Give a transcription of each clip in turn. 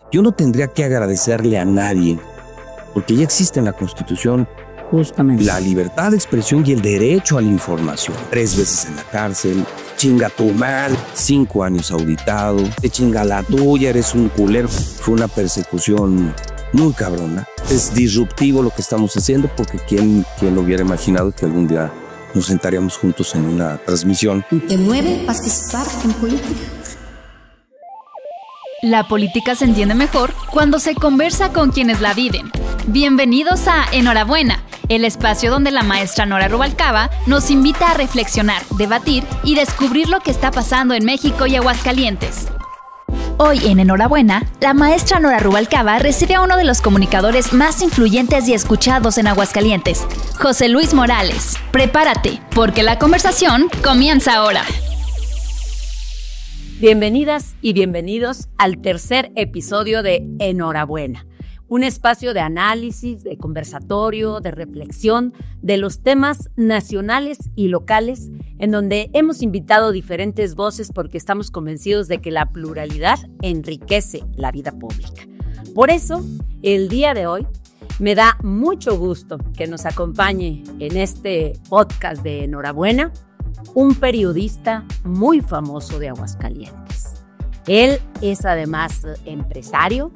Yo no tendría que agradecerle a nadie, porque ya existe en la Constitución Justamente. la libertad de expresión y el derecho a la información. 3 veces en la cárcel, chinga tu mal, 5 años auditado, te chinga la tuya, eres un culero. Fue una persecución muy cabrona. Es disruptivo lo que estamos haciendo, porque ¿quién lo hubiera imaginado que algún día nos sentaríamos juntos en una transmisión? ¿Te mueve participar en política? La política se entiende mejor cuando se conversa con quienes la viven. Bienvenidos a Enhorabuena, el espacio donde la maestra Nora Rubalcaba nos invita a reflexionar, debatir y descubrir lo que está pasando en México y Aguascalientes. Hoy en Enhorabuena, la maestra Nora Rubalcaba recibe a uno de los comunicadores más influyentes y escuchados en Aguascalientes, José Luis Morales. Prepárate, porque la conversación comienza ahora. Bienvenidas y bienvenidos al tercer episodio de Enhorabuena, un espacio de análisis, de conversatorio, de reflexión de los temas nacionales y locales, en donde hemos invitado diferentes voces porque estamos convencidos de que la pluralidad enriquece la vida pública. Por eso, el día de hoy me da mucho gusto que nos acompañe en este podcast de Enhorabuena un periodista muy famoso de Aguascalientes. Él es además empresario,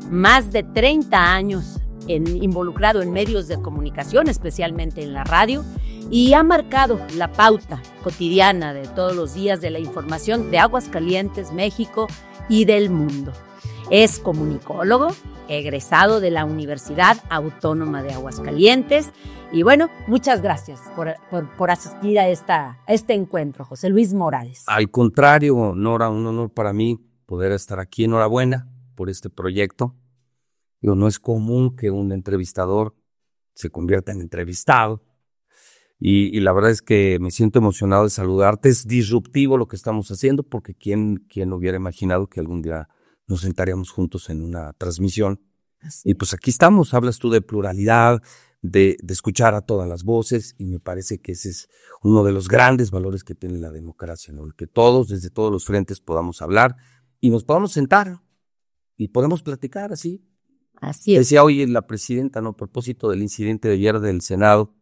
más de 30 años involucrado en medios de comunicación, especialmente en la radio, y ha marcado la pauta cotidiana de todos los días de la información de Aguascalientes, México y del mundo. Es comunicólogo, egresado de la Universidad Autónoma de Aguascalientes. Y bueno, muchas gracias por asistir a este encuentro, José Luis Morales. Al contrario, Nora, un honor para mí poder estar aquí. Enhorabuena por este proyecto. Digo, no es común que un entrevistador se convierta en entrevistado. Y la verdad es que me siento emocionado de saludarte. Es disruptivo lo que estamos haciendo, porque ¿quién hubiera imaginado que algún día nos sentaríamos juntos en una transmisión? Y pues aquí estamos. Hablas tú de pluralidad, de escuchar a todas las voces, y me parece que ese es uno de los grandes valores que tiene la democracia, ¿no? El que todos, desde todos los frentes, podamos hablar y nos podamos sentar y podemos platicar así. Así es. Decía hoy la presidenta, ¿no? A propósito del incidente de ayer del Senado,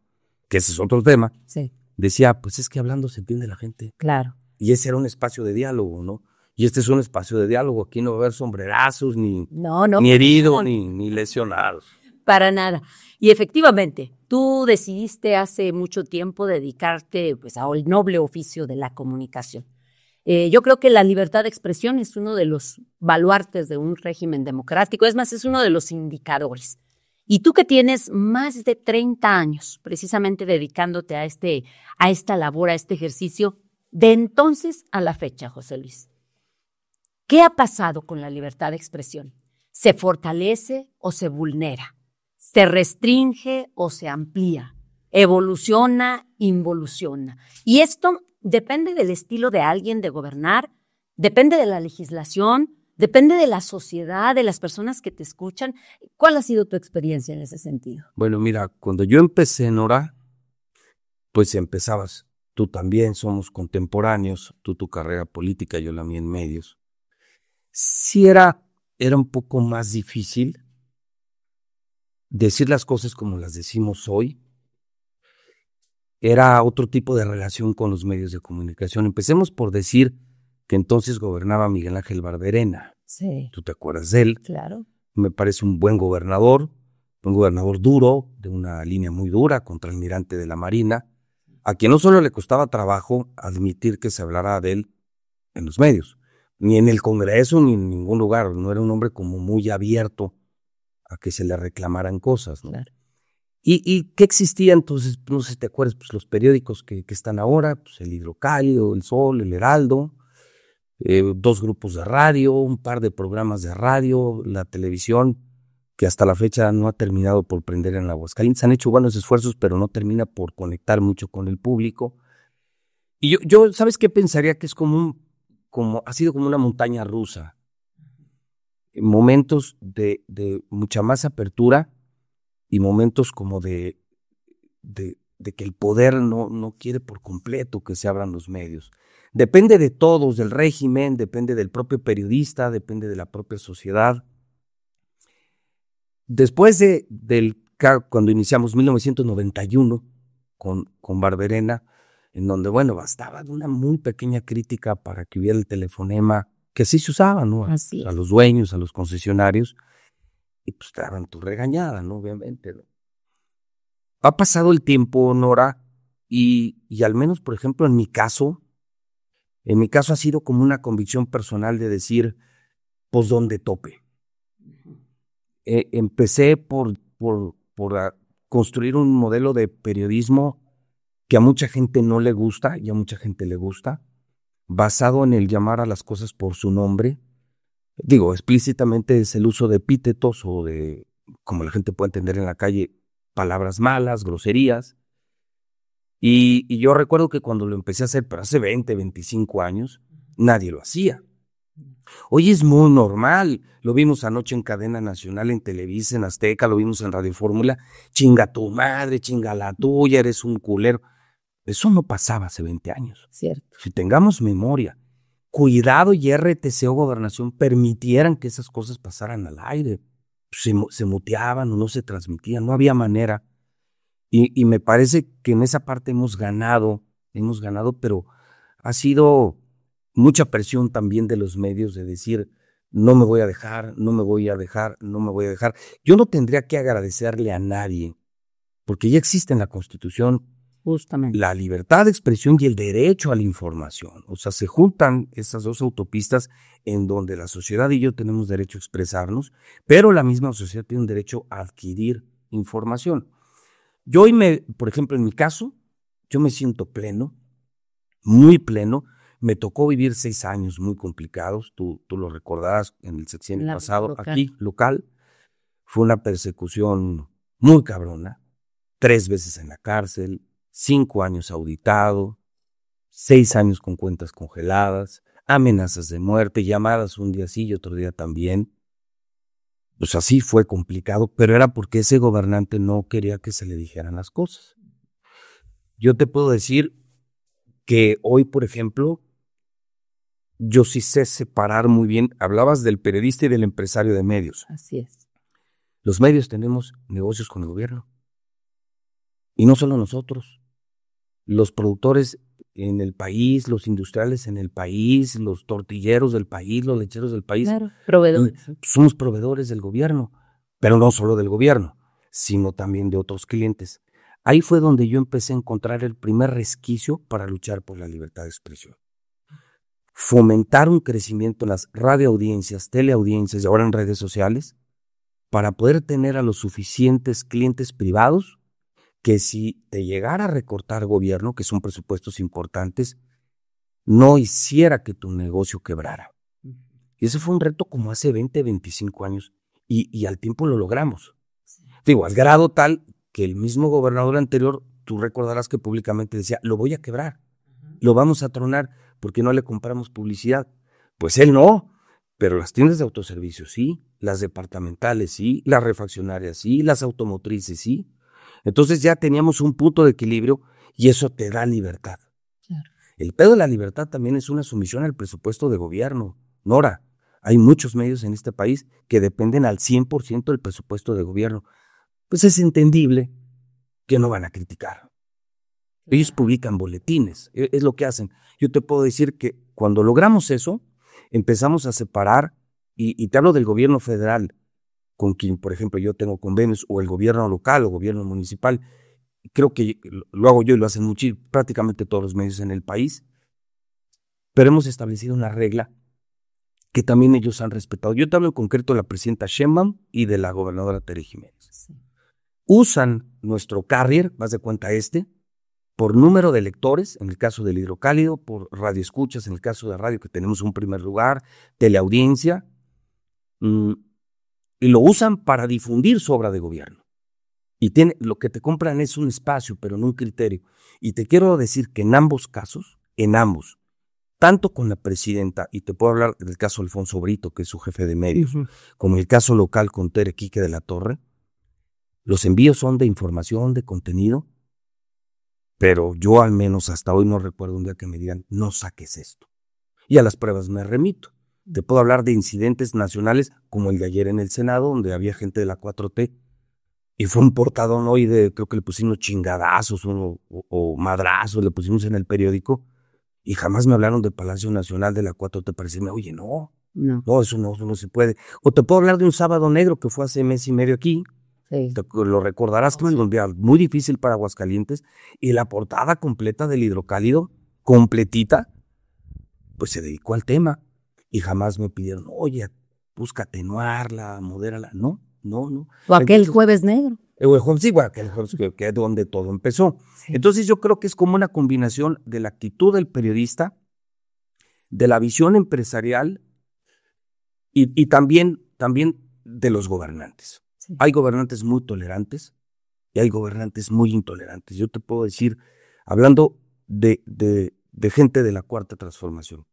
que ese es otro tema, sí. Decía, pues es que hablando se entiende la gente. Claro. Y ese era un espacio de diálogo, ¿no? Y este es un espacio de diálogo. Aquí no va a haber sombrerazos, ni heridos, ni lesionados. Para nada. Y efectivamente, tú decidiste hace mucho tiempo dedicarte pues, al noble oficio de la comunicación. Yo creo que la libertad de expresión es uno de los baluartes de un régimen democrático. Es más, es uno de los indicadores. Y tú que tienes más de 30 años precisamente dedicándote a esta labor, a este ejercicio, de entonces a la fecha, José Luis, ¿qué ha pasado con la libertad de expresión? ¿Se fortalece o se vulnera? ¿Se restringe o se amplía? ¿Evoluciona, involuciona? Y esto depende del estilo de alguien de gobernar, depende de la legislación, depende de la sociedad, de las personas que te escuchan. ¿Cuál ha sido tu experiencia en ese sentido? Bueno, mira, cuando yo empecé, Nora, pues empezabas tú también, somos contemporáneos, tú tu carrera política, yo la mía en medios. Sí era un poco más difícil decir las cosas como las decimos hoy. Era otro tipo de relación con los medios de comunicación. Empecemos por decir que entonces gobernaba Miguel Ángel Barberena. Sí. ¿Tú te acuerdas de él? Claro. Me parece un buen gobernador duro, de una línea muy dura contra el almirante de la Marina, a quien no solo le costaba trabajo admitir que se hablara de él en los medios, ni en el Congreso, ni en ningún lugar. No era un hombre como muy abierto a que se le reclamaran cosas, ¿no? Claro. ¿Y qué existía entonces? No sé si te acuerdas, pues los periódicos que están ahora, pues el Hidrocálido, el Sol, el Heraldo, 2 grupos de radio, un par de programas de radio, la televisión, que hasta la fecha no ha terminado por prender en Aguascalientes. Han hecho buenos esfuerzos, pero no termina por conectar mucho con el público. Y yo ¿sabes qué pensaría? Que es ha sido como una montaña rusa. Momentos de mucha más apertura y momentos como de que el poder no quiere por completo que se abran los medios. Depende de todos, del régimen, depende del propio periodista, depende de la propia sociedad. Después cuando iniciamos 1991 con Barberena, en donde, bueno, bastaba de una muy pequeña crítica para que hubiera el telefonema, que así se usaba, ¿no? Así es. A los dueños, a los concesionarios, y pues te daban tu regañada, ¿no? Obviamente, ¿no? Ha pasado el tiempo, Nora, y al menos, por ejemplo, en mi caso ha sido como una convicción personal de decir, pues donde tope. Empecé por construir un modelo de periodismo que a mucha gente no le gusta y a mucha gente le gusta, basado en el llamar a las cosas por su nombre. Digo, explícitamente es el uso de epítetos o de, como la gente puede entender en la calle, palabras malas, groserías. Y yo recuerdo que cuando lo empecé a hacer, pero hace 20, 25 años, nadie lo hacía. Hoy es muy normal. Lo vimos anoche en cadena nacional, en Televisa, en Azteca, lo vimos en Radio Fórmula. Chinga tu madre, chinga la tuya, eres un culero. Eso no pasaba hace 20 años. Cierto. Si tengamos memoria, Cuidado y RTC o Gobernación permitieran que esas cosas pasaran al aire. Se muteaban o no se transmitían, no había manera. Y me parece que en esa parte hemos ganado, pero ha sido mucha presión también de los medios de decir, no me voy a dejar. Yo no tendría que agradecerle a nadie, porque ya existe en la Constitución justamente la libertad de expresión y el derecho a la información. O sea, se juntan esas dos autopistas en donde la sociedad y yo tenemos derecho a expresarnos, pero la misma sociedad tiene un derecho a adquirir información. Yo hoy por ejemplo, en mi caso, yo me siento pleno, muy pleno. Me tocó vivir 6 años muy complicados, tú lo recordarás en el sexenio pasado, local. Aquí, local. Fue una persecución muy cabrona, 3 veces en la cárcel, 5 años auditado, 6 años con cuentas congeladas, amenazas de muerte, llamadas un día sí y otro día también. Pues así fue complicado, pero era porque ese gobernante no quería que se le dijeran las cosas. Yo te puedo decir que hoy, por ejemplo, yo sí sé separar muy bien. Hablabas del periodista y del empresario de medios. Así es. Los medios tenemos negocios con el gobierno. Y no solo nosotros. Los productores en el país, los industriales en el país, los tortilleros del país, los lecheros del país. Claro, proveedores. Somos proveedores del gobierno, pero no solo del gobierno, sino también de otros clientes. Ahí fue donde yo empecé a encontrar el primer resquicio para luchar por la libertad de expresión. Fomentar un crecimiento en las radioaudiencias, teleaudiencias y ahora en redes sociales para poder tener a los suficientes clientes privados que si te llegara a recortar gobierno, que son presupuestos importantes, no hiciera que tu negocio quebrara. Y ese fue un reto como hace 20, 25 años y al tiempo lo logramos. Digo, al grado tal que el mismo gobernador anterior, tú recordarás que públicamente decía, lo voy a quebrar, lo vamos a tronar porque no le compramos publicidad. Pues él no, pero las tiendas de autoservicio sí, las departamentales sí, las refaccionarias sí, las automotrices sí. Entonces ya teníamos un punto de equilibrio y eso te da libertad. El pedo de la libertad también es una sumisión al presupuesto de gobierno. Nora, hay muchos medios en este país que dependen al 100% del presupuesto de gobierno. Pues es entendible que no van a criticar. Ellos publican boletines, es lo que hacen. Yo te puedo decir que cuando logramos eso, empezamos a separar, y te hablo del gobierno federal, con quien, por ejemplo, yo tengo convenios, o el gobierno local o gobierno municipal. Creo que lo hago yo y lo hacen prácticamente todos los medios en el país, pero hemos establecido una regla que también ellos han respetado. Yo te hablo en concreto de la presidenta Sheinbaum y de la gobernadora Tere Jiménez. Sí. Usan nuestro carrier, más de cuenta por número de lectores, en el caso del Hidrocálido, por radioescuchas, en el caso de radio, que tenemos un primer lugar, teleaudiencia, y lo usan para difundir su obra de gobierno. Y lo que te compran es un espacio, pero no un criterio. Y te quiero decir que en ambos casos, tanto con la presidenta, y te puedo hablar del caso Alfonso Brito, que es su jefe de medios, como el caso local con Tere Quique de la Torre, los envíos son de información, de contenido, pero yo al menos hasta hoy no recuerdo un día que me digan, no saques esto. Y a las pruebas me remito. Te puedo hablar de incidentes nacionales, como el de ayer en el Senado, donde había gente de la 4T, y fue un portadón hoy creo que le pusimos chingadazos o madrazos, le pusimos en el periódico, y jamás me hablaron del Palacio Nacional de la 4T para decirme, oye, no, eso no se puede. O te puedo hablar de un sábado negro que fue hace mes y medio aquí, sí. Lo recordarás, que un día muy difícil para Aguascalientes, y la portada completa del Hidrocálido, completita, pues se dedicó al tema, y jamás me pidieron, oye, busca atenuarla, modérala, no. O aquel jueves negro. Aquel jueves que es donde todo empezó. Sí. Entonces yo creo que es como una combinación de la actitud del periodista, de la visión empresarial y también de los gobernantes. Sí. Hay gobernantes muy tolerantes y hay gobernantes muy intolerantes. Yo te puedo decir, hablando de gente de la Cuarta Transformación,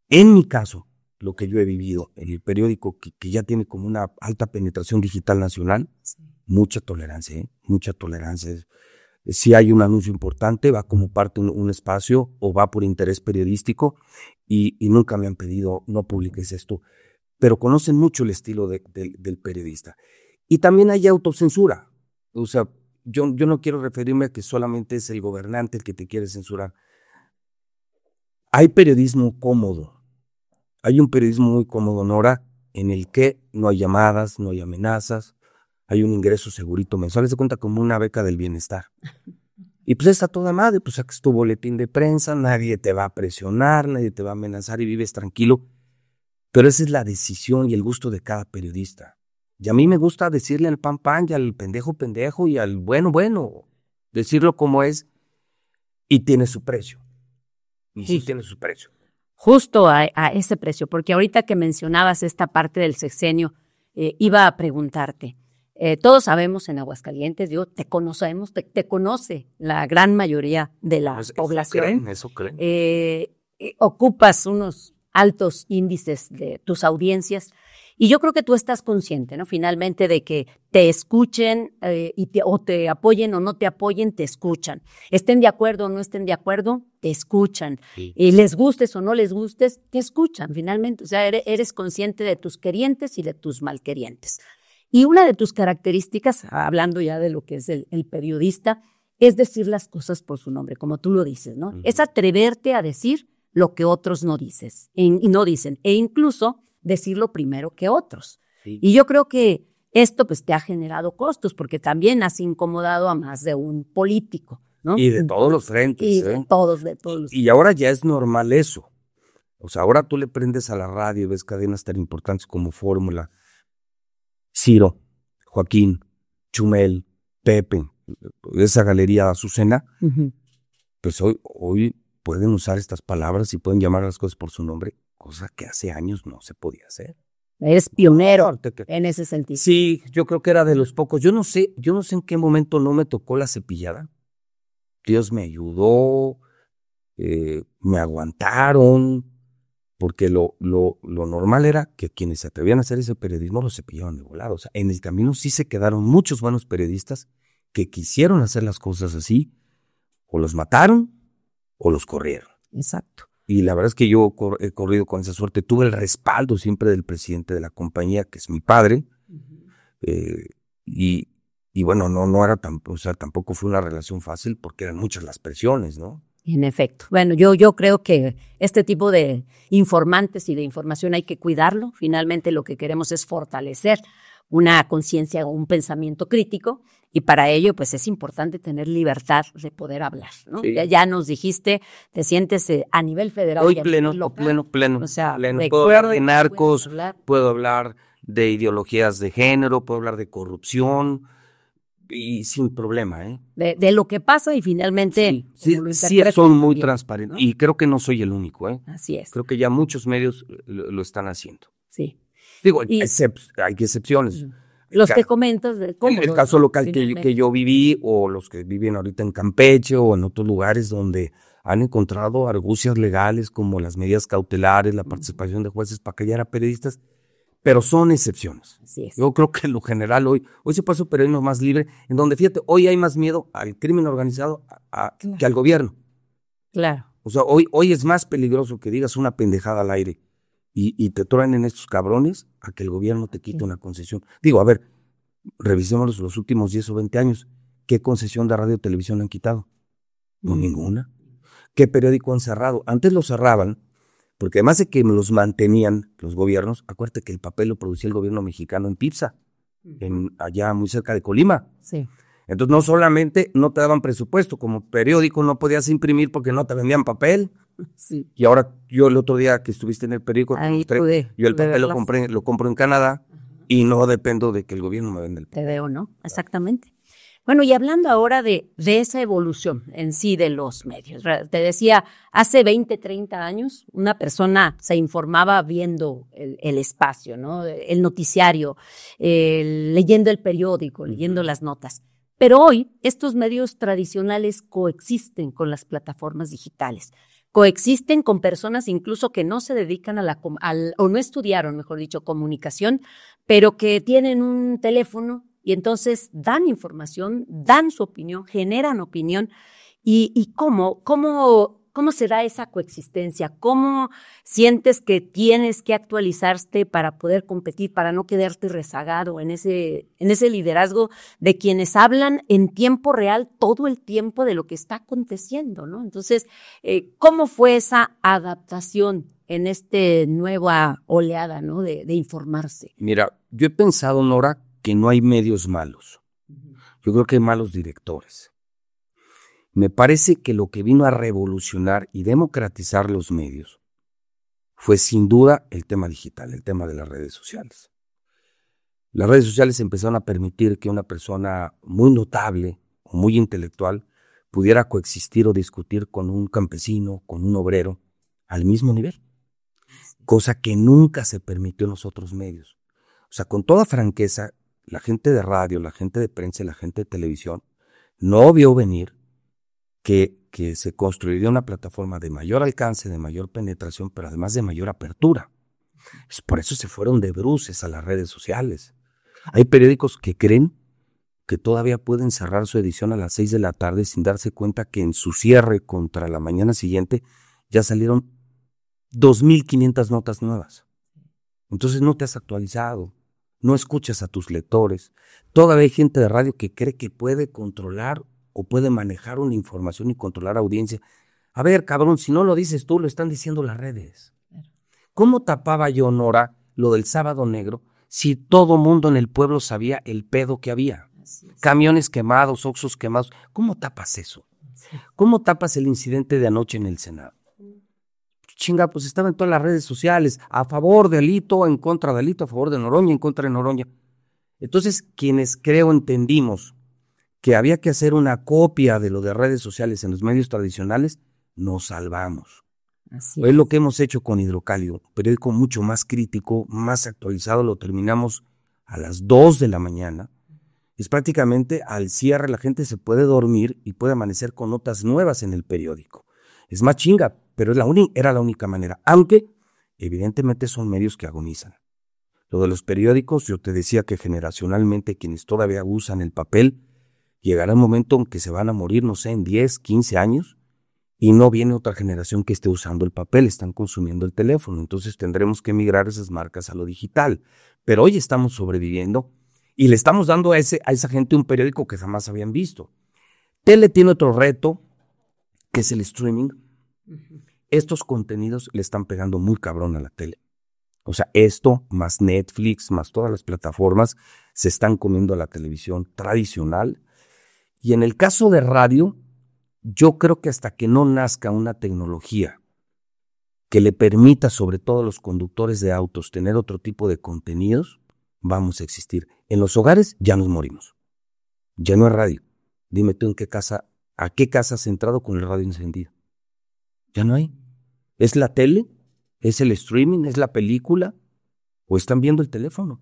en mi caso, lo que yo he vivido en el periódico, que ya tiene como una alta penetración digital nacional, sí. Mucha tolerancia. Si hay un anuncio importante, va como parte de un espacio o va por interés periodístico, y nunca me han pedido, no publiques esto, pero conocen mucho el estilo del periodista. Y también hay autocensura. O sea, yo no quiero referirme a que solamente es el gobernante el que te quiere censurar. Hay periodismo cómodo. Hay un periodismo muy cómodo, Nora, en el que no hay llamadas, no hay amenazas, hay un ingreso segurito mensual, se cuenta como una beca del bienestar. Y pues está toda madre, pues sacas tu boletín de prensa, nadie te va a presionar, nadie te va a amenazar y vives tranquilo. Pero esa es la decisión y el gusto de cada periodista. Y a mí me gusta decirle al pan y al pendejo y al bueno, decirlo como es, y tiene su precio. Y sí tiene su precio. Justo a ese precio, porque ahorita que mencionabas esta parte del sexenio, iba a preguntarte, todos sabemos en Aguascalientes, te conocemos, te conoce la gran mayoría de la población. Eso creen. Ocupas unos altos índices de tus audiencias, y yo creo que tú estás consciente, ¿no? Finalmente, de que te escuchen o te apoyen o no te apoyen, te escuchan. Estén de acuerdo o no estén de acuerdo, te escuchan. Sí. Y les gustes o no les gustes, te escuchan finalmente. O sea, eres consciente de tus querientes y de tus malquerientes. Y una de tus características, hablando ya de lo que es el periodista, es decir las cosas por su nombre, como tú lo dices, ¿no? Uh-huh. Es atreverte a decir lo que otros no dicen, e incluso decirlo primero que otros. Sí. Y yo creo que esto pues te ha generado costos, porque también has incomodado a más de un político, ¿no? Y de todos los frentes. Y de todos. Y ahora ya es normal eso. O sea, ahora tú le prendes a la radio y ves cadenas tan importantes como Fórmula, Ciro, Joaquín, Chumel, Pepe, esa galería Azucena, uh-huh. Pues hoy pueden usar estas palabras y pueden llamar a las cosas por su nombre, cosa que hace años no se podía hacer. Eres pionero en ese sentido. Sí, yo creo que era de los pocos. Yo no sé en qué momento no me tocó la cepillada. Dios me ayudó, me aguantaron, porque lo normal era que quienes se atrevían a hacer ese periodismo lo cepillaban de volado. O sea, en el camino sí se quedaron muchos buenos periodistas que quisieron hacer las cosas así, o los mataron, o los corrieron. Exacto. Y la verdad es que yo he corrido con esa suerte. Tuve el respaldo siempre del presidente de la compañía, que es mi padre. Y bueno, no era tampoco fue una relación fácil porque eran muchas las presiones, ¿no? En efecto. Bueno, yo creo que este tipo de informantes y de información hay que cuidarlo. Finalmente lo que queremos es fortalecer una conciencia o un pensamiento crítico, y para ello pues es importante tener libertad de poder hablar, ¿no? Sí. Ya nos dijiste, te sientes a nivel federal. Hoy y a pleno. O sea, Puedo hablar de narcos, puedo hablar de ideologías de género, puedo hablar de corrupción, y sin problema, ¿eh? De lo que pasa, y finalmente Sí, son muy transparentes, ¿no? Y creo que no soy el único, ¿eh? Así es. Creo que ya muchos medios lo están haciendo. Sí. Digo, hay excepciones. Los que comentas. El caso local que yo viví, o los que viven ahorita en Campeche o en otros lugares donde han encontrado argucias legales como las medidas cautelares, la participación de jueces para callar a periodistas, pero son excepciones. Así es. Yo creo que en lo general hoy se pasa un periodismo más libre, en donde, fíjate, hoy hay más miedo al crimen organizado que al gobierno. Claro. O sea, hoy es más peligroso que digas una pendejada al aire y te truenen estos cabrones a que el gobierno te quite una concesión. Digo, a ver, revisemos los últimos 10 o 20 años. ¿Qué concesión de radio y televisión han quitado? No, ninguna. ¿Qué periódico han cerrado? Antes lo cerraban, porque además de que los mantenían los gobiernos, acuérdate que el papel lo producía el gobierno mexicano en Pipsa, allá muy cerca de Colima. Sí. Entonces no solamente no te daban presupuesto, como periódico no podías imprimir porque no te vendían papel. Sí. Y ahora yo el otro día que estuviste en el periódico, yo el papel lo compro en Canadá y no dependo de que el gobierno me venda el papel. Te veo, ¿no? Exactamente. Bueno, y hablando ahora de esa evolución en sí de los medios, te decía, hace 20, 30 años una persona se informaba viendo el espacio, ¿no? El noticiario, leyendo el periódico, leyendo las notas. Pero hoy estos medios tradicionales coexisten con las plataformas digitales. Coexisten con personas incluso que no se dedican o no estudiaron, mejor dicho, comunicación, pero que tienen un teléfono y entonces dan información, dan su opinión, generan opinión. ¿Y cómo se da esa coexistencia? ¿Cómo sientes que tienes que actualizarte para poder competir, para no quedarte rezagado en ese liderazgo de quienes hablan en tiempo real todo el tiempo de lo que está aconteciendo, ¿no? Entonces, ¿cómo fue esa adaptación en esta nueva oleada, ¿no? de informarse? Mira, yo he pensado, Nora, que no hay medios malos. Yo creo que hay malos directores. Me parece que lo que vino a revolucionar y democratizar los medios fue sin duda el tema digital, el tema de las redes sociales. Las redes sociales empezaron a permitir que una persona muy notable o muy intelectual pudiera coexistir o discutir con un campesino, con un obrero, al mismo nivel, cosa que nunca se permitió en los otros medios. O sea, con toda franqueza, la gente de radio, la gente de prensa y la gente de televisión no vio venir que se construiría una plataforma de mayor alcance, de mayor penetración, pero además de mayor apertura. Por eso se fueron de bruces a las redes sociales. Hay periódicos que creen que todavía pueden cerrar su edición a las 6 de la tarde sin darse cuenta que en su cierre contra la mañana siguiente ya salieron 2,500 notas nuevas. Entonces no te has actualizado, no escuchas a tus lectores. Todavía hay gente de radio que cree que puede controlar o puede manejar una información y controlar audiencia. A ver, cabrón, si no lo dices tú, lo están diciendo las redes. ¿Cómo tapaba yo, Nora, lo del Sábado Negro si todo mundo en el pueblo sabía el pedo que había? Camiones quemados, Oxxos quemados. ¿Cómo tapas eso? ¿Cómo tapas el incidente de anoche en el Senado? Chinga, pues estaba en todas las redes sociales, a favor de Alito, en contra de Alito, a favor de Noroña, en contra de Noroña. Entonces, quienes entendimos que había que hacer una copia de lo de redes sociales en los medios tradicionales, nos salvamos. Así es lo que hemos hecho con Hidrocálido, un periódico mucho más crítico, más actualizado, lo terminamos a las 2 de la mañana. Es prácticamente al cierre la gente se puede dormir y puede amanecer con notas nuevas en el periódico. Es más chinga, pero era la única manera, aunque evidentemente son medios que agonizan. Lo de los periódicos, yo te decía que generacionalmente quienes todavía usan el papel, llegará un momento en que se van a morir, no sé, en 10, 15 años, y no viene otra generación que esté usando el papel, están consumiendo el teléfono. Entonces tendremos que migrar esas marcas a lo digital. Pero hoy estamos sobreviviendo y le estamos dando a esa gente un periódico que jamás habían visto. Tele tiene otro reto, que es el streaming. Estos contenidos le están pegando muy cabrón a la tele. O sea, esto más Netflix, más todas las plataformas se están comiendo a la televisión tradicional. Y en el caso de radio, yo creo que hasta que no nazca una tecnología que le permita, sobre todo a los conductores de autos, tener otro tipo de contenidos, vamos a existir. En los hogares ya nos morimos. Ya no hay radio. Dime tú a qué casa has entrado con el radio encendido. Ya no hay. ¿Es la tele? ¿Es el streaming? ¿Es la película? ¿O están viendo el teléfono?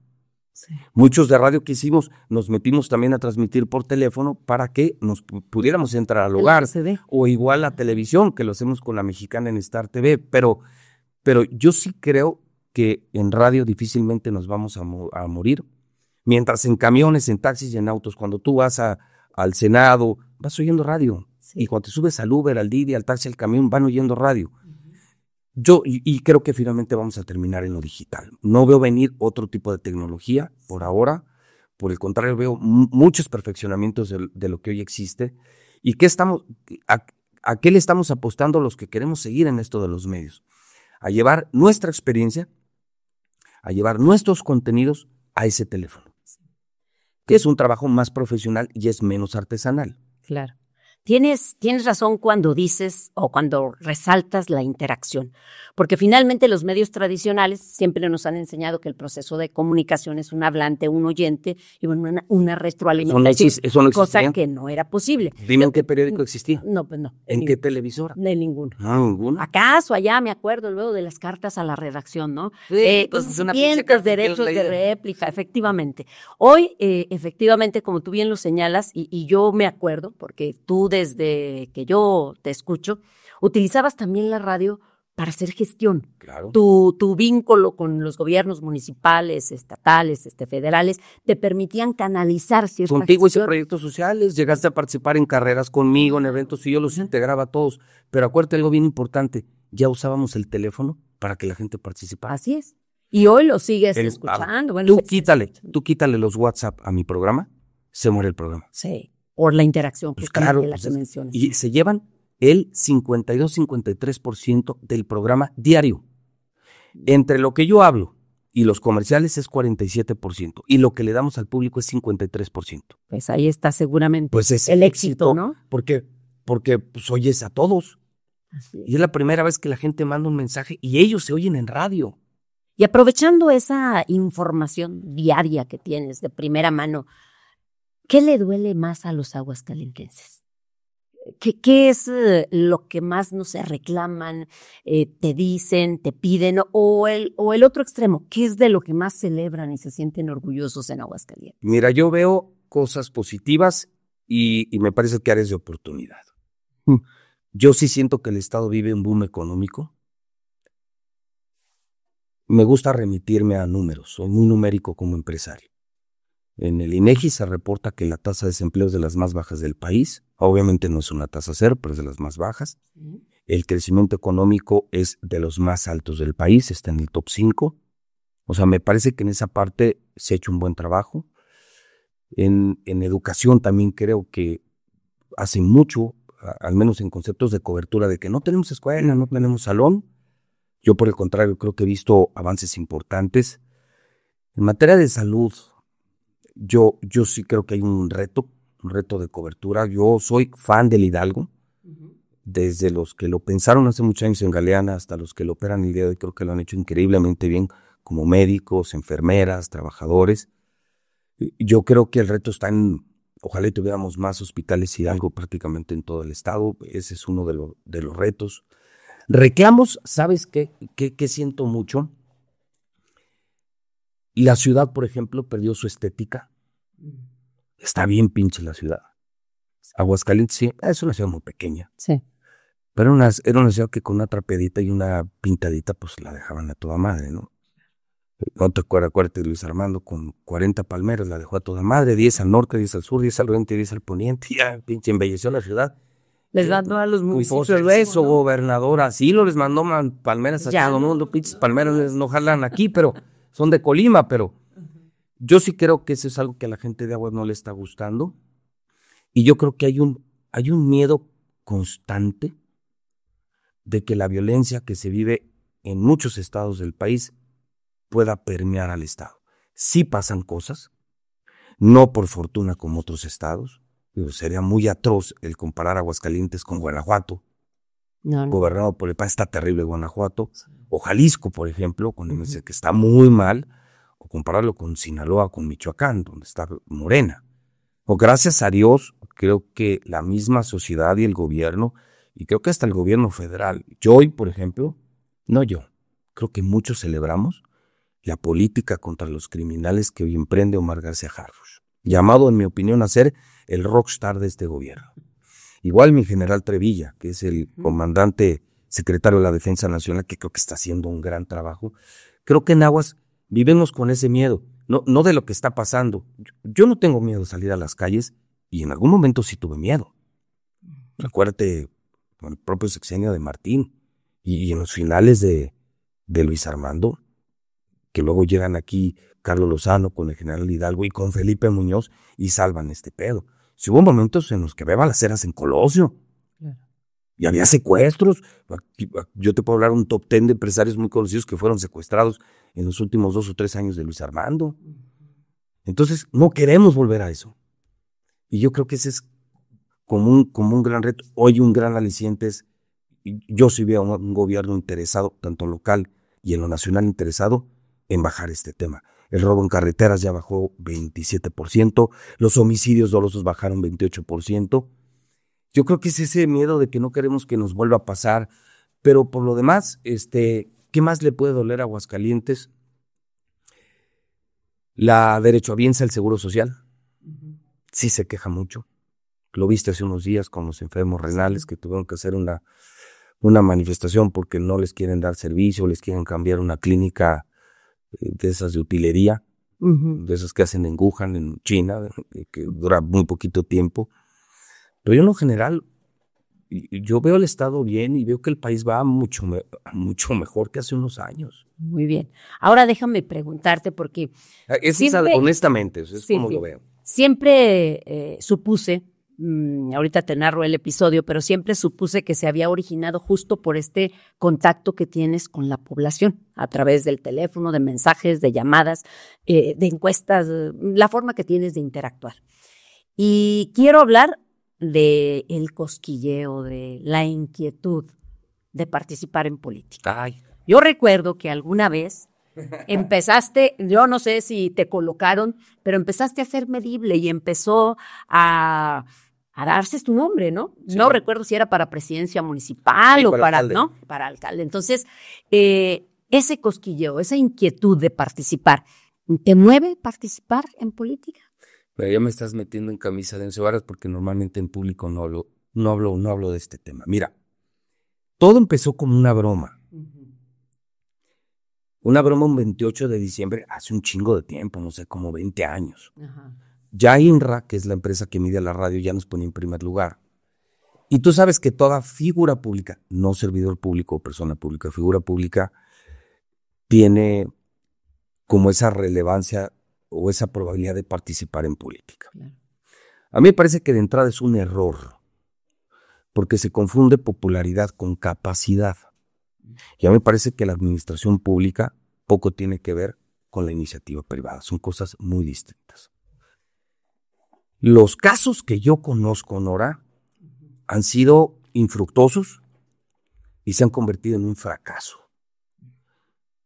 Sí. Muchos de radio que hicimos nos metimos también a transmitir por teléfono para que nos pudiéramos entrar al hogar, o igual la televisión, que lo hacemos con la mexicana en Star TV, pero yo sí creo que en radio difícilmente nos vamos a morir, mientras en camiones, en taxis y en autos, cuando tú vas al Senado, vas oyendo radio, y cuando te subes al Uber, al Didi, al taxi, al camión, van oyendo radio. Yo creo que finalmente vamos a terminar en lo digital. No veo venir otro tipo de tecnología por ahora. Por el contrario, veo muchos perfeccionamientos de lo que hoy existe. ¿Y a qué le estamos apostando los que queremos seguir en esto de los medios? A llevar nuestra experiencia, a llevar nuestros contenidos a ese teléfono. Que es un trabajo más profesional y es menos artesanal. Claro. Tienes razón cuando dices o cuando resaltas la interacción, porque finalmente los medios tradicionales siempre nos han enseñado que el proceso de comunicación es un hablante, un oyente y una retroalimentación, eso no cosa que no era posible. Dime en qué periódico existía. No, pues no. ¿En qué televisora? De ninguno. No, ninguno. ¿Acaso allá me acuerdo luego de las cartas a la redacción, ¿no? Sí, pues es una cientos derechos de réplica, efectivamente. Hoy, efectivamente, como tú bien lo señalas, y yo me acuerdo, porque tú desde que yo te escucho, utilizabas también la radio para hacer gestión. Claro. Tu vínculo con los gobiernos municipales, estatales, federales, te permitían canalizar ciertas Contigo hice proyectos sociales, llegaste a participar en carreras conmigo, en eventos, y yo los integraba a todos. Pero acuérdate algo bien importante, ya usábamos el teléfono para que la gente participara. Así es. Y hoy lo sigues escuchando. Bueno, tú quítale los WhatsApp a mi programa, se muere el programa. Sí. Por la interacción, pues claro, la que mencionas. Y se llevan el 52-53% del programa diario. Entre lo que yo hablo y los comerciales es 47%, y lo que le damos al público es 53%. Pues ahí está seguramente pues el éxito, ¿no? Porque pues oyes a todos. Así es. Y es la primera vez que la gente manda un mensaje y ellos se oyen en radio. Y aprovechando esa información diaria que tienes de primera mano, ¿qué le duele más a los aguascalentenses? ¿Qué es lo que más, no sé, reclaman, te dicen, te piden? O el otro extremo, ¿qué es de lo que más celebran y se sienten orgullosos en Aguascalientes? Mira, yo veo cosas positivas y me parece que áreas de oportunidad. Yo sí siento que el Estado vive un boom económico. Me gusta remitirme a números, soy muy numérico como empresario. En el INEGI se reporta que la tasa de desempleo es de las más bajas del país. Obviamente no es una tasa cero, pero es de las más bajas. El crecimiento económico es de los más altos del país, está en el top 5. O sea, me parece que en esa parte se ha hecho un buen trabajo. En educación también creo que hacen mucho, al menos en conceptos de cobertura, de que no tenemos escuela, no tenemos salón. Yo, por el contrario, creo que he visto avances importantes. En materia de salud, yo sí creo que hay un reto de cobertura. Yo soy fan del Hidalgo, desde los que lo pensaron hace muchos años en Galeana hasta los que lo operan el día de hoy, creo que lo han hecho increíblemente bien, como médicos, enfermeras, trabajadores. Yo creo que el reto está en, ojalá tuviéramos más hospitales Hidalgo prácticamente en todo el estado. Ese es uno de los retos. Reclamos, ¿sabes qué siento mucho? La ciudad, por ejemplo, perdió su estética. Está bien pinche la ciudad. Aguascalientes, sí, es una ciudad muy pequeña. Sí. Pero era una ciudad que con una trapeadita y una pintadita, pues la dejaban a toda madre, ¿no? No te acuérdate de Luis Armando, con 40 palmeras la dejó a toda madre, 10 al norte, 10 al sur, 10 al oriente, 10 al poniente, ya pinche embelleció la ciudad. Les mandó a los municipios. Pues eso, gobernador, así lo les mandó palmeras a todo el mundo, pinches palmeras no jalan aquí, pero son de Colima, pero yo sí creo que eso es algo que a la gente de Aguas no le está gustando, y yo creo que hay un miedo constante de que la violencia que se vive en muchos estados del país pueda permear al estado. Sí pasan cosas, no por fortuna como otros estados, pero sería muy atroz el comparar Aguascalientes con Guanajuato, gobernado por el PAN. Está terrible Guanajuato, o Jalisco, por ejemplo, con el que está muy mal, o compararlo con Sinaloa, con Michoacán, donde está Morena. O gracias a Dios, creo que la misma sociedad y el gobierno, y creo que hasta el gobierno federal, por ejemplo, creo que muchos celebramos la política contra los criminales que hoy emprende Omar García Harfuch, llamado, en mi opinión, a ser el rockstar de este gobierno. Igual mi general Trevilla, que es el comandante secretario de la Defensa Nacional, que creo que está haciendo un gran trabajo. Creo que en Aguas vivimos con ese miedo, no de lo que está pasando. Yo no tengo miedo de salir a las calles, y en algún momento sí tuve miedo. Acuérdate, con el propio sexenio de Martín, y en los finales de Luis Armando, que luego llegan aquí Carlos Lozano con el general Hidalgo y con Felipe Muñoz y salvan este pedo. Si hubo momentos en los que había balaceras en Colosio, y había secuestros. Yo te puedo hablar un top 10 de empresarios muy conocidos que fueron secuestrados en los últimos 2 o 3 años de Luis Armando. Entonces, no queremos volver a eso. Y yo creo que ese es como un gran reto. Hoy un gran aliciente es, yo sí veo un gobierno interesado, tanto local y en lo nacional interesado, en bajar este tema. El robo en carreteras ya bajó 27%, los homicidios dolosos bajaron 28%. Yo creo que es ese miedo de que no queremos que nos vuelva a pasar, pero por lo demás, ¿qué más le puede doler a Aguascalientes? La derechohabiense al Seguro Social, sí se queja mucho. Lo viste hace unos días con los enfermos renales que tuvieron que hacer una manifestación porque no les quieren dar servicio, les quieren cambiar una clínica de esas de utilería, de esas que hacen en Wuhan, en China, que dura muy poquito tiempo. Pero yo en lo general, yo veo el estado bien y veo que el país va mucho mejor que hace unos años. Muy bien. Ahora déjame preguntarte porque... honestamente, es como lo veo. Siempre supuse, ahorita te narro el episodio, pero siempre supuse que se había originado justo por este contacto que tienes con la población, a través del teléfono, de mensajes, de llamadas, de encuestas, la forma que tienes de interactuar. Y quiero hablar de el cosquilleo, de la inquietud de participar en política. Ay. Yo recuerdo que alguna vez empezaste, yo no sé si te colocaron, pero empezaste a ser medible y empezó a darse tu nombre, ¿no? Sí. No recuerdo si era para presidencia municipal o para alcalde. ¿No? Para alcalde. Entonces, ese cosquilleo, esa inquietud de participar, ¿te mueve participar en política? Pero ya me estás metiendo en camisa de 11 varas porque normalmente en público no hablo de este tema. Mira, todo empezó como una broma. Una broma un 28 de diciembre, hace un chingo de tiempo, no sé, como 20 años. Ajá. Ya INRA, que es la empresa que mide la radio, ya nos ponía en primer lugar. Y tú sabes que toda figura pública, no servidor público o persona pública, figura pública, tiene como esa relevancia o esa probabilidad de participar en política. Claro. A mí me parece que de entrada es un error, porque se confunde popularidad con capacidad. Y a mí me parece que la administración pública poco tiene que ver con la iniciativa privada, son cosas muy distintas. Los casos que yo conozco, Nora, han sido infructuosos y se han convertido en un fracaso,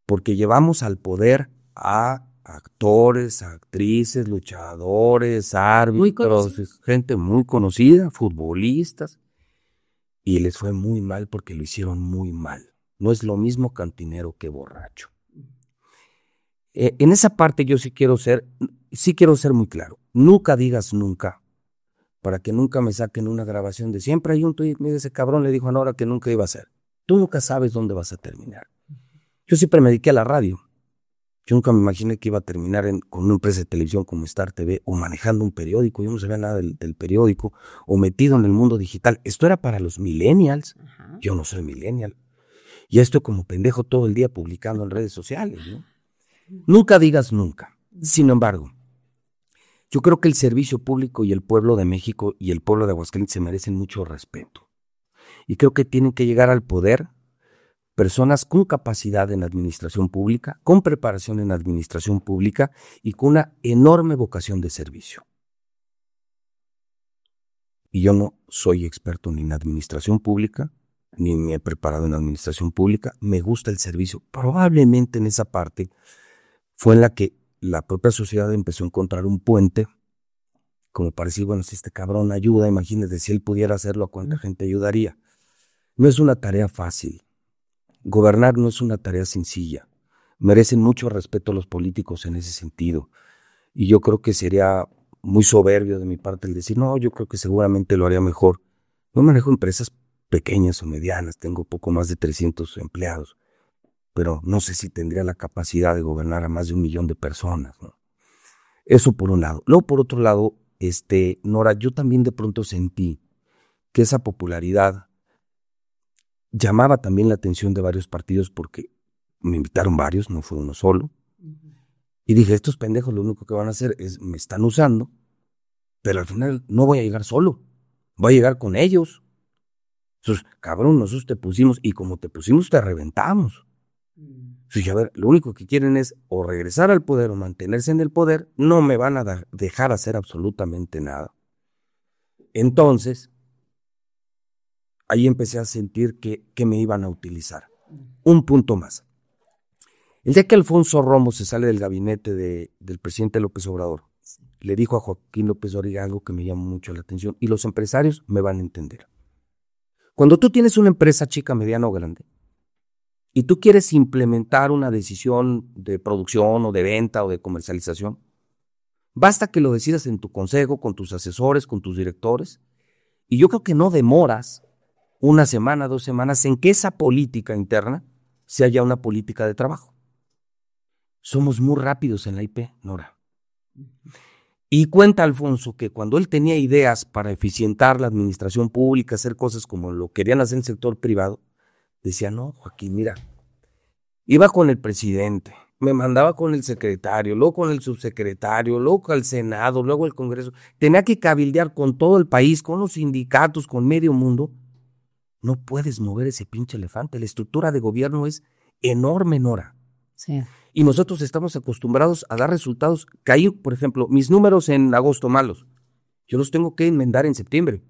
porque llevamos al poder a actores, actrices, luchadores, árbitros, gente muy conocida, futbolistas, y les fue muy mal porque lo hicieron muy mal. No es lo mismo cantinero que borracho. En esa parte yo sí quiero ser muy claro. Nunca digas nunca, para que nunca me saquen una grabación de siempre hay un tuit, mira, ese cabrón le dijo a Nora que nunca iba a hacer. Tú nunca sabes dónde vas a terminar. Yo siempre me dediqué a la radio. Yo nunca me imaginé que iba a terminar con una empresa de televisión como Star TV o manejando un periódico. Yo no sabía nada del periódico o metido en el mundo digital. Esto era para los millennials. Ajá. Yo no soy millennial. Y esto como pendejo todo el día publicando en redes sociales, ¿no? Nunca digas nunca. Sin embargo, yo creo que el servicio público y el pueblo de México y el pueblo de Aguascalientes se merecen mucho respeto. Y creo que tienen que llegar al poder personas con capacidad en administración pública, con preparación en administración pública y con una enorme vocación de servicio. Y yo no soy experto ni en administración pública, ni me he preparado en administración pública. Me gusta el servicio. Probablemente en esa parte fue en la que la propia sociedad empezó a encontrar un puente, como para decir, bueno, si este cabrón ayuda, imagínate, si él pudiera hacerlo, ¿a cuánta gente ayudaría? No es una tarea fácil. Gobernar no es una tarea sencilla. Merecen mucho respeto los políticos en ese sentido. Y yo creo que sería muy soberbio de mi parte el decir, no, yo creo que seguramente lo haría mejor. Yo manejo empresas pequeñas o medianas, tengo poco más de 300 empleados, pero no sé si tendría la capacidad de gobernar a más de 1 millón de personas, ¿no? Eso por un lado. Luego, por otro lado, Nora, yo también de pronto sentí que esa popularidad llamaba también la atención de varios partidos porque me invitaron varios, no fue uno solo. Y dije, estos pendejos lo único que van a hacer es, me están usando, pero al final no voy a llegar solo, voy a llegar con ellos. Entonces, cabrón, nosotros te pusimos y como te pusimos te reventamos. Entonces, a ver, lo único que quieren es o regresar al poder o mantenerse en el poder, no me van a dejar hacer absolutamente nada. Entonces, ahí empecé a sentir que me iban a utilizar. Un punto más. El día que Alfonso Romo se sale del gabinete del presidente López Obrador, le dijo a Joaquín López Dóriga algo que me llamó mucho la atención y los empresarios me van a entender. Cuando tú tienes una empresa chica, mediana o grande y tú quieres implementar una decisión de producción o de venta o de comercialización, basta que lo decidas en tu consejo, con tus asesores, con tus directores, y yo creo que no demoras 1 semana, 2 semanas en que esa política interna sea ya una política de trabajo. Somos muy rápidos en la IP, Nora. Y cuenta Alfonso que cuando él tenía ideas para eficientar la administración pública, hacer cosas como lo querían hacer en el sector privado, decía, no, Joaquín, mira, iba con el presidente, me mandaba con el secretario, luego con el subsecretario, luego al Senado, luego al Congreso. Tenía que cabildear con todo el país, con los sindicatos, con medio mundo. No puedes mover ese pinche elefante. La estructura de gobierno es enorme, Nora. Sí. Y nosotros estamos acostumbrados a dar resultados. Caí, por ejemplo, mis números en agosto malos. Yo los tengo que enmendar en septiembre.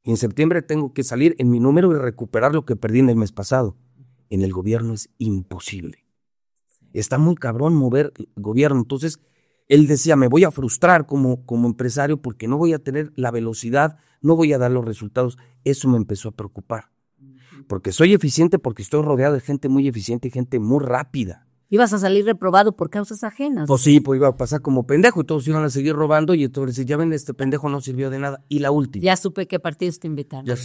Y en septiembre tengo que salir en mi número y recuperar lo que perdí en el mes pasado. En el gobierno es imposible. Está muy cabrón mover el gobierno. Entonces, él decía, me voy a frustrar como empresario porque no voy a tener la velocidad, no voy a dar los resultados. Eso me empezó a preocupar. Porque soy eficiente, porque estoy rodeado de gente muy eficiente y gente muy rápida. Ibas a salir reprobado por causas ajenas. Pues sí, pues iba a pasar como pendejo y todos iban a seguir robando y entonces ya ven, este pendejo no sirvió de nada. Y la última. Ya supe qué partidos te invitaron.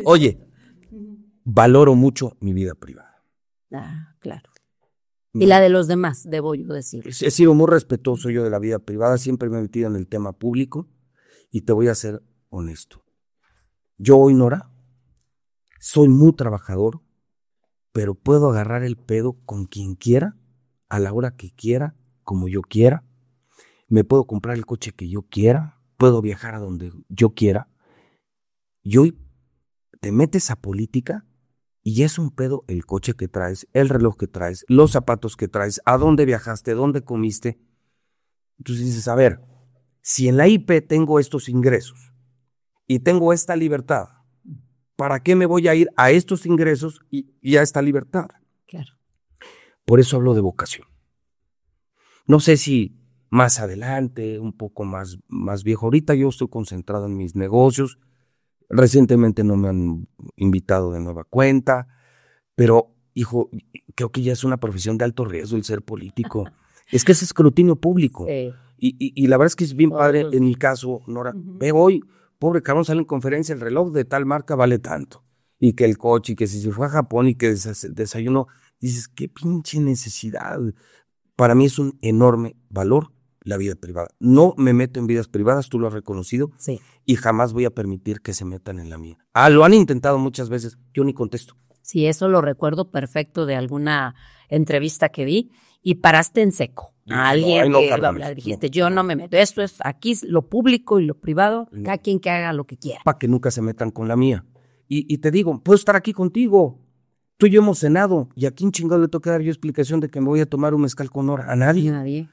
Oye, valoro mucho mi vida privada. Ah, claro. Y la de los demás, debo yo decir. He sido muy respetuoso yo de la vida privada, siempre me he metido en el tema público y te voy a ser honesto. Yo hoy, Nora, soy muy trabajador, pero puedo agarrar el pedo con quien quiera, a la hora que quiera, como yo quiera. Me puedo comprar el coche que yo quiera, puedo viajar a donde yo quiera. Y hoy te metes a política y es un pedo el coche que traes, el reloj que traes, los zapatos que traes, a dónde viajaste, dónde comiste. Entonces dices, a ver, si en la IP tengo estos ingresos y tengo esta libertad, ¿para qué me voy a ir a estos ingresos y a esta libertad? Claro. Por eso hablo de vocación. No sé si más adelante, un poco más viejo. Ahorita yo estoy concentrado en mis negocios. Recientemente no me han invitado de nueva cuenta, pero, hijo, creo que ya es una profesión de alto riesgo el ser político. Es que es escrutinio público. Sí. Y la verdad es que es bien padre en mi caso, Nora. Ve hoy, pobre cabrón, sale en conferencia, el reloj de tal marca vale tanto. Y que el coche, y que si se fue a Japón y que desayunó, dices, qué pinche necesidad. Para mí es un enorme valor la vida privada. No me meto en vidas privadas, tú lo has reconocido, Sí. y jamás voy a permitir que se metan en la mía. Lo han intentado muchas veces, yo ni contesto. Sí, eso lo recuerdo perfecto de alguna entrevista que vi y paraste en seco a alguien no, que iba a Carmen, hablar. Dijiste, no. yo no me meto. Esto es aquí lo público y lo privado, cada quien que haga lo que quiera. Para que nunca se metan con la mía. Y te digo, puedo estar aquí contigo. Tú y yo hemos cenado, y a quién chingado le toca dar yo explicación de que me voy a tomar un mezcal con Nora. A nadie. Nadie.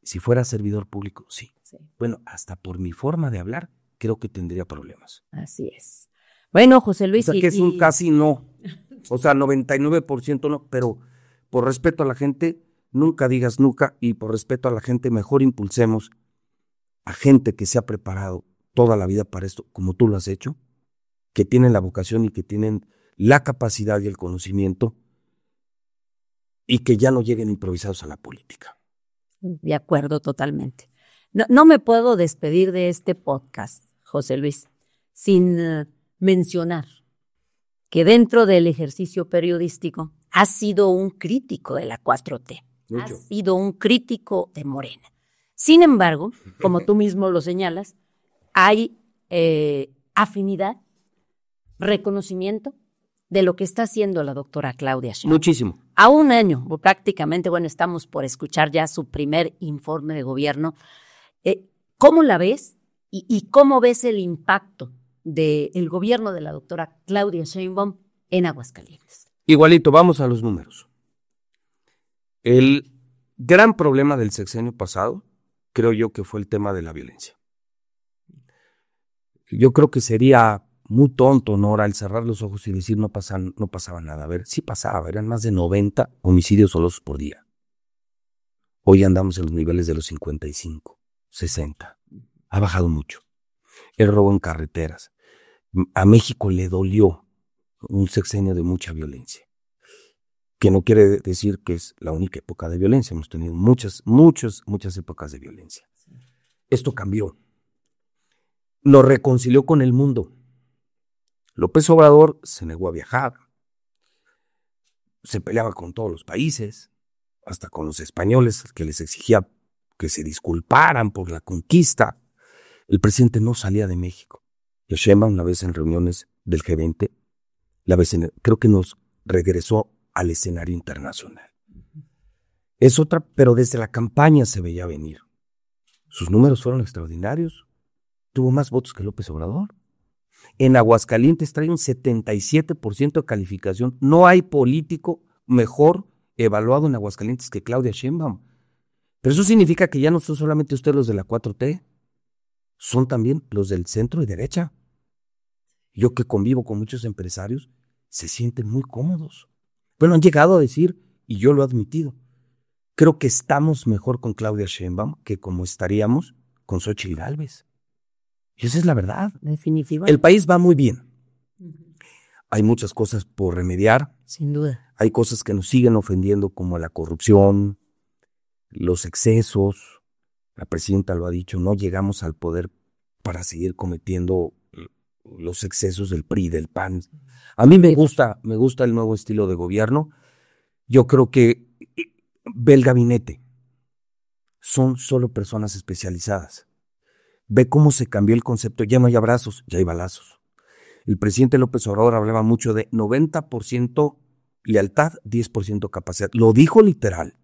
Si fuera servidor público, sí. Sí. Bueno, hasta por mi forma de hablar, creo que tendría problemas. Así es. Bueno, José Luis. O sea, que es un casi no. O sea, 99% no, pero por respeto a la gente, nunca digas nunca, y por respeto a la gente, mejor impulsemos a gente que se ha preparado toda la vida para esto, como tú lo has hecho, que tienen la vocación y que tienen la capacidad y el conocimiento, y que ya no lleguen improvisados a la política. De acuerdo, totalmente. No me puedo despedir de este podcast, José Luis, sin mencionar que dentro del ejercicio periodístico has sido un crítico de la 4T. Mucho. Has sido un crítico de Morena. Sin embargo, como tú mismo lo señalas, hay afinidad, reconocimiento de lo que está haciendo la doctora Claudia Sheinbaum. Muchísimo. A un año, prácticamente, bueno, estamos por escuchar ya su primer informe de gobierno. ¿Cómo la ves y cómo ves el impacto del gobierno de la doctora Claudia Sheinbaum en Aguascalientes? Igualito, vamos a los números. El gran problema del sexenio pasado, creo yo que fue el tema de la violencia. Yo creo que sería muy tonto, Nora, el cerrar los ojos y decir no pasaba nada. A ver, sí pasaba, eran más de 90 homicidios dolosos por día. Hoy andamos en los niveles de los 55, 60. Ha bajado mucho. El robo en carreteras. A México le dolió un sexenio de mucha violencia, que no quiere decir que es la única época de violencia. Hemos tenido muchas épocas de violencia. Esto cambió. Nos reconcilió con el mundo. López Obrador se negó a viajar, se peleaba con todos los países, hasta con los españoles, que les exigía que se disculparan por la conquista. El presidente no salía de México. Y Sheinbaum, una vez en reuniones del G20, creo que nos regresó al escenario internacional. Es otra, pero desde la campaña se veía venir. Sus números fueron extraordinarios. Tuvo más votos que López Obrador. En Aguascalientes trae un 77% de calificación. No hay político mejor evaluado en Aguascalientes que Claudia Sheinbaum. Pero eso significa que ya no son solamente ustedes los de la 4T, son también los del centro y derecha. Yo que convivo con muchos empresarios, se sienten muy cómodos. Bueno, han llegado a decir, y yo lo he admitido, creo que estamos mejor con Claudia Sheinbaum que como estaríamos con Xóchitl Gálvez. Y esa es la verdad. Definitivamente. El país va muy bien. Hay muchas cosas por remediar. Sin duda. Hay cosas que nos siguen ofendiendo, como la corrupción, los excesos. La presidenta lo ha dicho, no llegamos al poder para seguir cometiendo los excesos del PRI, del PAN. A mí me gusta el nuevo estilo de gobierno. Yo creo que ve el gabinete. Son solo personas especializadas. Ve cómo se cambió el concepto. Ya no hay abrazos, ya hay balazos. El presidente López Obrador hablaba mucho de 90% lealtad, 10% capacidad. Lo dijo literal.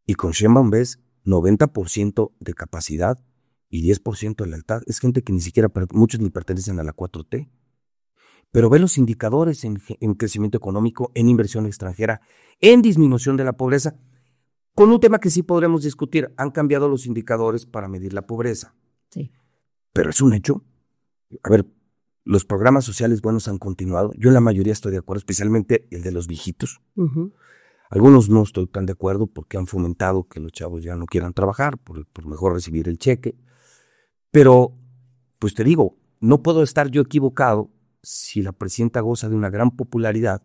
Y con Sheinbaum ves 90% de capacidad y 10% de lealtad. Es gente que ni siquiera, muchos ni pertenecen a la 4T. Pero ve los indicadores en crecimiento económico, en inversión extranjera, en disminución de la pobreza. Con un tema que sí podremos discutir, han cambiado los indicadores para medir la pobreza. Sí. Pero es un hecho. A ver, los programas sociales buenos han continuado. Yo en la mayoría estoy de acuerdo, especialmente el de los viejitos. Uh-huh. Algunos no estoy tan de acuerdo porque han fomentado que los chavos ya no quieran trabajar por mejor recibir el cheque. Pero, pues te digo, no puedo estar yo equivocado si la presidenta goza de una gran popularidad,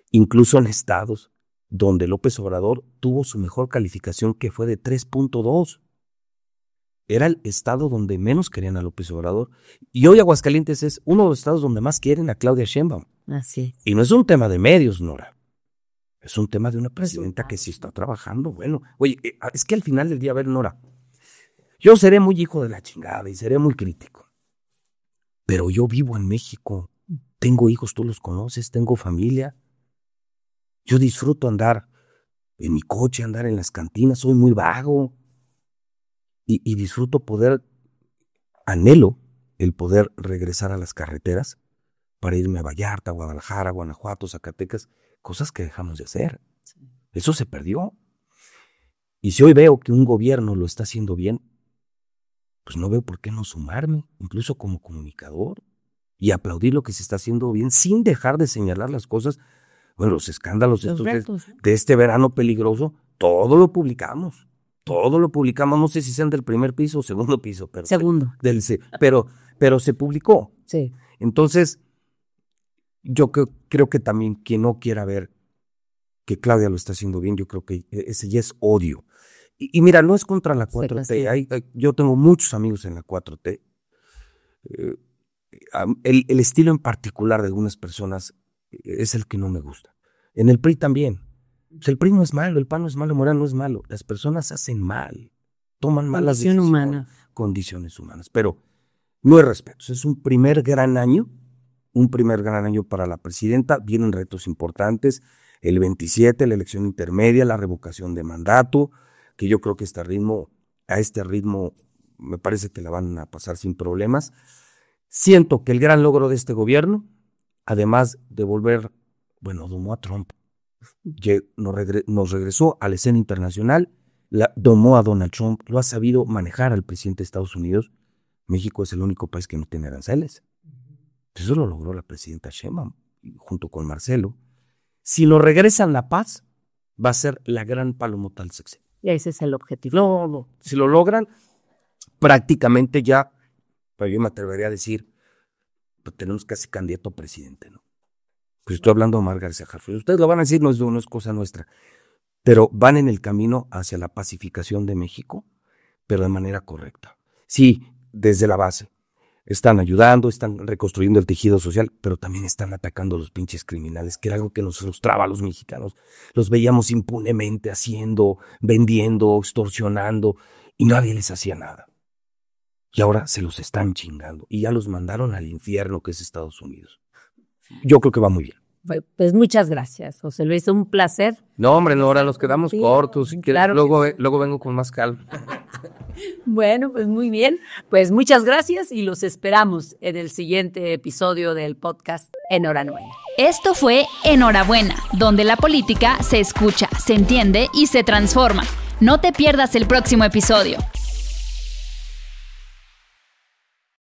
incluso en estados donde López Obrador tuvo su mejor calificación, que fue de 3.2. Era el estado donde menos querían a López Obrador. Y hoy Aguascalientes es uno de los estados donde más quieren a Claudia Sheinbaum. Así es. Y no es un tema de medios, Nora. Es un tema de una presidenta que sí está trabajando. Bueno, oye, es que al final del día, a ver, Nora, yo seré muy hijo de la chingada y seré muy crítico, pero yo vivo en México, tengo hijos, tú los conoces, tengo familia. Yo disfruto andar en mi coche, andar en las cantinas, soy muy vago y disfruto anhelo el poder regresar a las carreteras para irme a Vallarta, Guadalajara, Guanajuato, Zacatecas, cosas que dejamos de hacer. Eso se perdió. Y si hoy veo que un gobierno lo está haciendo bien, pues no veo por qué no sumarme, incluso como comunicador, y aplaudir lo que se está haciendo bien sin dejar de señalar las cosas. Bueno, los escándalos de este verano peligroso, todo lo publicamos, no sé si sean del primer piso o segundo piso. Pero segundo. Pero se publicó. Sí. Entonces, yo creo que también quien no quiera ver que Claudia lo está haciendo bien, yo creo que ese ya es odio. Y mira, no es contra la 4T, yo tengo muchos amigos en la 4T. El estilo en particular de algunas personas es el que no me gusta. En el PRI también. Pues el PRI no es malo, el PAN no es malo, el Morena no es malo. Las personas hacen mal, toman malas decisiones. Condiciones humanas. Pero no hay respeto. Es un primer gran año para la presidenta. Vienen retos importantes. El 27, la elección intermedia, la revocación de mandato, que yo creo que a este ritmo me parece que la van a pasar sin problemas. Siento que el gran logro de este gobierno, además de domó a Trump, nos regresó a la escena internacional, domó a Donald Trump, lo ha sabido manejar al presidente de Estados Unidos. México es el único país que no tiene aranceles. Eso lo logró la presidenta Sheinbaum, junto con Marcelo. Si lo regresan la paz, va a ser la gran palomota al sexenio. Y ese es el objetivo. No. Si lo logran, prácticamente ya, pero yo me atrevería a decir, pues tenemos casi candidato a presidente, ¿no? Pues estoy hablando de Omar García Harfuch. Ustedes lo van a decir, no es cosa nuestra, pero van en el camino hacia la pacificación de México, pero de manera correcta. Sí, desde la base. Están ayudando, están reconstruyendo el tejido social, pero también están atacando a los pinches criminales, que era algo que nos frustraba a los mexicanos. Los veíamos impunemente haciendo, vendiendo, extorsionando, y nadie les hacía nada. Y ahora se los están chingando, y ya los mandaron al infierno que es Estados Unidos. Yo creo que va muy bien. Pues muchas gracias, José Luis, un placer. No, hombre, Nora, nos quedamos cortos. Si quieres, luego vengo con más calma. Bueno, pues muy bien. Pues muchas gracias y los esperamos en el siguiente episodio del podcast Enhorabuena. Esto fue Enhorabuena, donde la política se escucha, se entiende y se transforma. No te pierdas el próximo episodio.